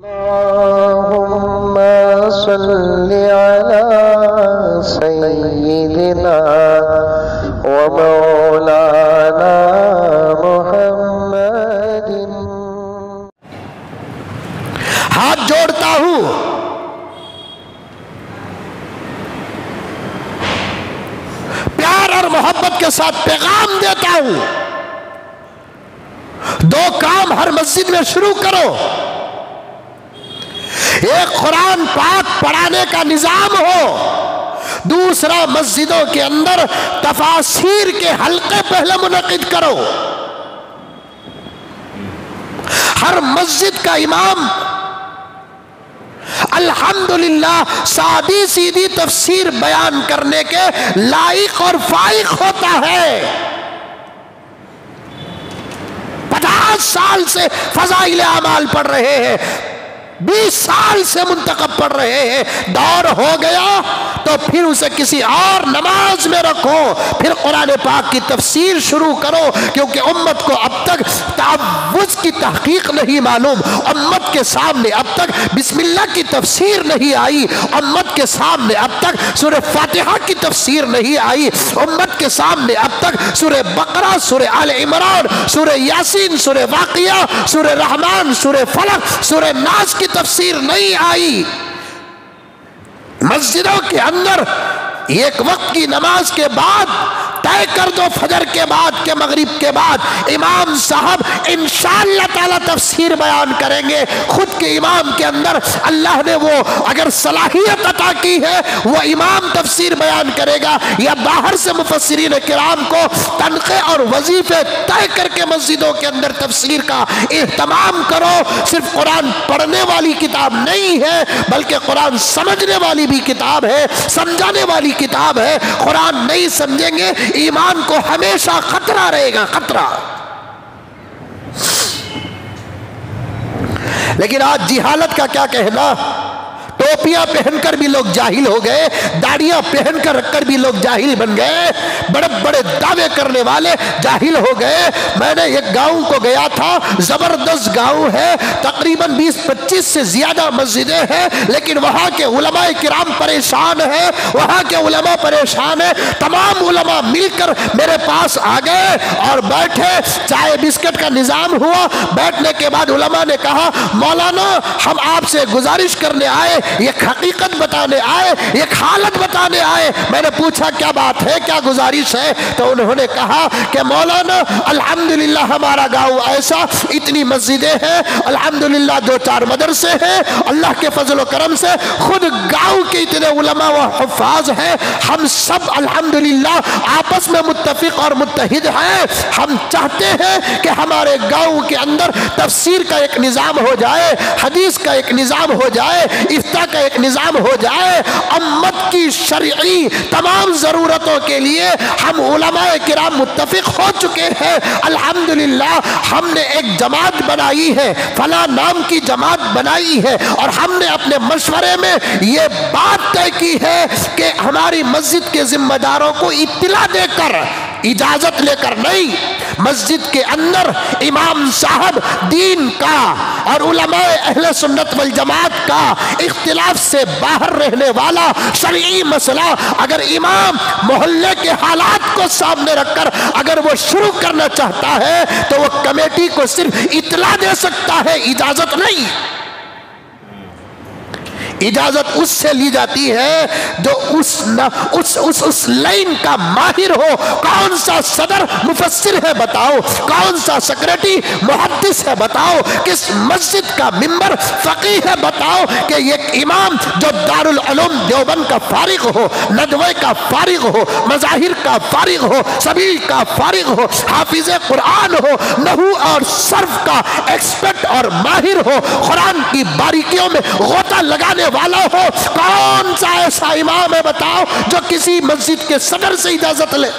اللهم صل على سيدنا ومولانا محمد۔ ہاتھ جوڑتا ہوں، پیار اور محبت کے ساتھ پیغام دیتا ہوں، دو کام ہر مسجد میں شروع کرو۔ ایک قرآن پاک پڑھانے کا نظام ہو، دوسرا مسجدوں کے اندر تفاسیر کے حلقے پہلے منعقد کرو۔ ہر مسجد کا امام الحمدللہ سادی سیدھی تفسیر بیان کرنے کے لائق اور فائق ہوتا ہے۔ 50 سال سے فضائل اعمال پڑھ رہے ہیں، 20 سال سے منتخب پڑھ رہے ہیں، دور ہو گیا تو پھر اسے کسی اور نماز میں رکھو، پھر قرآن پاک کی تفسیر شروع کرو، کیونکہ امت کو اب تک تعوذ کی تحقیق نہیں معلوم، امت کے سامنے اب تک بسم اللہ کی تفسیر نہیں آئی، امت کے سامنے اب تک سورہ فاتحہ کی تفسیر نہیں آئی، امت کے سامنے اب تک سورہ بقرہ، سورہ آل عمران، سورہ یاسین، سورہ واقعہ، سورہ رحمان، سورہ فلق، سورہ ناس کی تفسیر نہیں آئی۔ مسجدوں کے اندر ایک وقت کی نماز کے بعد طے کر دو، فجر کے بعد کے مغرب کے بعد امام صاحب انشاءاللہ تعالی تفسیر بیان کریں گے۔ خود کے امام کے اندر اللہ نے وہ اگر صلاحیت عطا کی ہے، وہ امام تفسیر بیان کرے گا، یا باہر سے مفسرین کرام کو تنخواہ اور وظیفے طے کر کے مسجدوں کے اندر تفسیر کا اہتمام کرو۔ صرف قرآن پڑھنے والی کتاب نہیں ہے، بلکہ قرآن سمجھنے والی بھی کتاب ہے، سمجھانے والی کتاب ہے۔ قرآن نہیں سمجھیں گے، ایمان کو ہمیشہ خطرہ رہے گا، خطرہ۔ لیکن آج جہالت کا کیا کہنا، ٹوپیاں پہن کر بھی لوگ جاہل ہو گئے، داڑیاں پہن کر رکھ کر بھی لوگ جاہل بن گئے، بڑے بڑے دعوے کرنے والے جاہل ہو گئے۔ میں نے ایک گاؤں کو گیا تھا، زبردست گاؤں ہے، تقریباً 20-25 سے زیادہ مسجدیں ہیں، لیکن وہاں کے علماء کرام پریشان ہیں، وہاں کے علماء پریشان ہیں۔ تمام علماء مل کر میرے پاس آ گئے اور بیٹھے، چائے بسکٹ کا نظام ہوا۔ بیٹھنے کے بعد علماء نے کہا، مولانا ہم آپ سے گزارش کرنے آئے، ایک حقیقت بتانے آئے، ایک حالت بتانے آئے۔ میں نے پوچھا کیا بات ہے، کیا گزارش ہے؟ تو انہوں نے کہا کہ مولانا الحمدللہ ہمارا گاؤں ایسا، اتنی مسجدیں ہیں، الحمدللہ 2-4 مدرسے ہیں، اللہ کے فضل و کرم سے خود گاؤں کے اتنے علماء و حفاظ ہیں، ہم سب الحمدللہ آپس میں متفق اور متحد ہیں۔ ہم چاہتے ہیں کہ ہمارے گاؤں کے اندر تفسیر کا ایک نظام ہو جائے، حدیث کا ایک نظام ہو جائے، افتاء کا ایک نظام ہو جائے۔ امت کی شرعی تمام ضرورتوں کے لیے ہم علماء کرام متفق ہو چکے ہیں، الحمدللہ ہم نے ایک جماعت بنائی ہے، فلاں نام کی جماعت بنائی ہے، اور ہم نے اپنے مشورے میں یہ بات طے کی ہے کہ ہماری مسجد کے ذمہ داروں کو اطلاع دے کر، اجازت لے کر نہیں، مسجد کے اندر امام صاحب دین کا اور علماء اہل سنت والجماعت کا اختلاف سے باہر رہنے والا شرعی مسئلہ اگر امام محلے کے حالات کو سامنے رکھ کر اگر وہ شروع کرنا چاہتا ہے تو وہ کمیٹی کو صرف اطلاع دے سکتا ہے، اجازت نہیں۔ اجازت اس سے لی جاتی ہے جو اس لائن کا ماہر ہو۔ کون سا صدر مفسر ہے بتاؤ، کون سا سیکریٹری محدث ہے بتاؤ، کس مسجد کا ممبر فقیہ ہے بتاؤ، کہ ایک امام جو دارالعلوم دیوبند کا فارغ ہو، ندوہ کا فارغ ہو، مظاہر کا فارغ ہو، سبیل کا فارغ ہو، حافظ قرآن ہو، نحو اور صرف کا ایکسپرٹ اور ماہر ہو، قرآن کی باریکیوں میں غوطہ لگانے والا ہو۔ کون سا ایسا امام ہے بتاؤ جو کسی مسجد کے صدر سے اجازت لے؟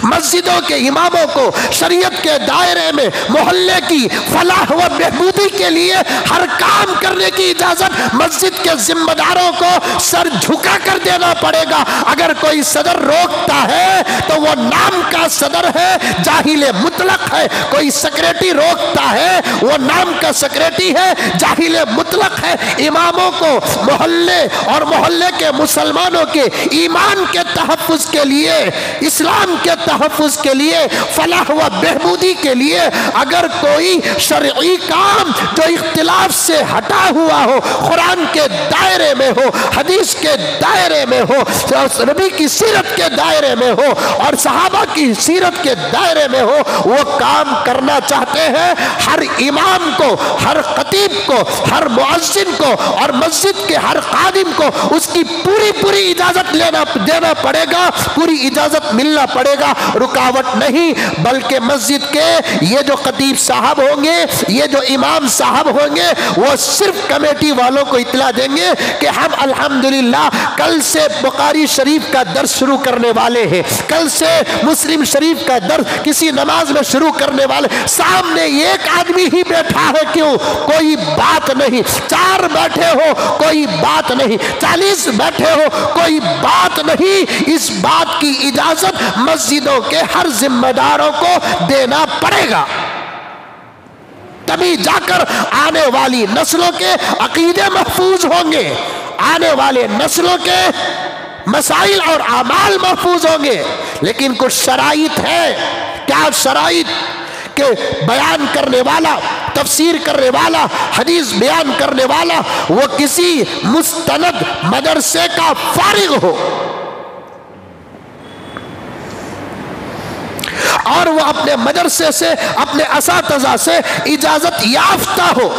مسجدوں کے اماموں کو شریعت کے دائرے میں محلے کی فلاح و بہبودی کے لیے ہر کام کرنے کی اجازت مسجد کے ذمہ داروں کو سر جھکا کر دینا پڑے گا۔ اگر کوئی صدر روکتا ہے تو وہ نام کا صدر ہے، جاہل مطلق ہے۔ کوئی سیکریٹری روکتا ہے، وہ نام کا سیکریٹری ہے، جاہل مطلق ہے۔ اماموں کو محلے اور محلے کے مسلمانوں کے ایمان کے تحفظ کے لیے، اسلام کے تحفظ کے لیے، فلاح و بہبودی کے لیے اگر کوئی شرعی کام جو اختلاف سے ہٹا ہوا ہو، قرآن کے دائرے میں ہو، حدیث کے دائرے میں ہو، نبی کی سیرت کے دائرے میں ہو اور صحابہ کی سیرت کے دائرے میں ہو، وہ کام کرنا چاہتے ہیں، ہر امام کو، ہر خطیب کو، ہر مؤذن کو اور مسجد کے ہر خادم کو اس کی پوری اجازت دینا پڑے گا، پوری اجازت ملنا پڑے گا، رکاوٹ نہیں۔ بلکہ مسجد کے یہ جو خطیب صاحب ہوں گے، یہ جو امام صاحب ہوں گے، وہ صرف کمیٹی والوں کو اطلاع دیں گے کہ ہم الحمدللہ کل سے بخاری شریف کا درس شروع کرنے والے ہیں، کل سے مسلم شریف کا درس کسی نماز میں شروع کرنے والے۔ سامنے ایک آدمی ہی بیٹھا ہے، کیوں؟ کوئی بات نہیں۔ 4 بیٹھے ہو کوئی بات نہیں، 40 بیٹھے ہو کوئی بات نہیں۔ اس بات کی اجازت مسجدوں کے ہر ذمہ داروں کو دینا پڑے گا، تبھی جا کر آنے والی نسلوں کے عقیدے محفوظ ہوں گے، آنے والے نسلوں کے مسائل اور اعمال محفوظ ہوں گے۔ لیکن کچھ شرائط ہے۔ کیا شرائط؟ کہ بیان کرنے والا، تفسیر کرنے والا، حدیث بیان کرنے والا وہ کسی مستند مدرسے کا فارغ ہو اور وہ اپنے مدرسے سے، اپنے اساتذہ سے اجازت یافتہ ہو۔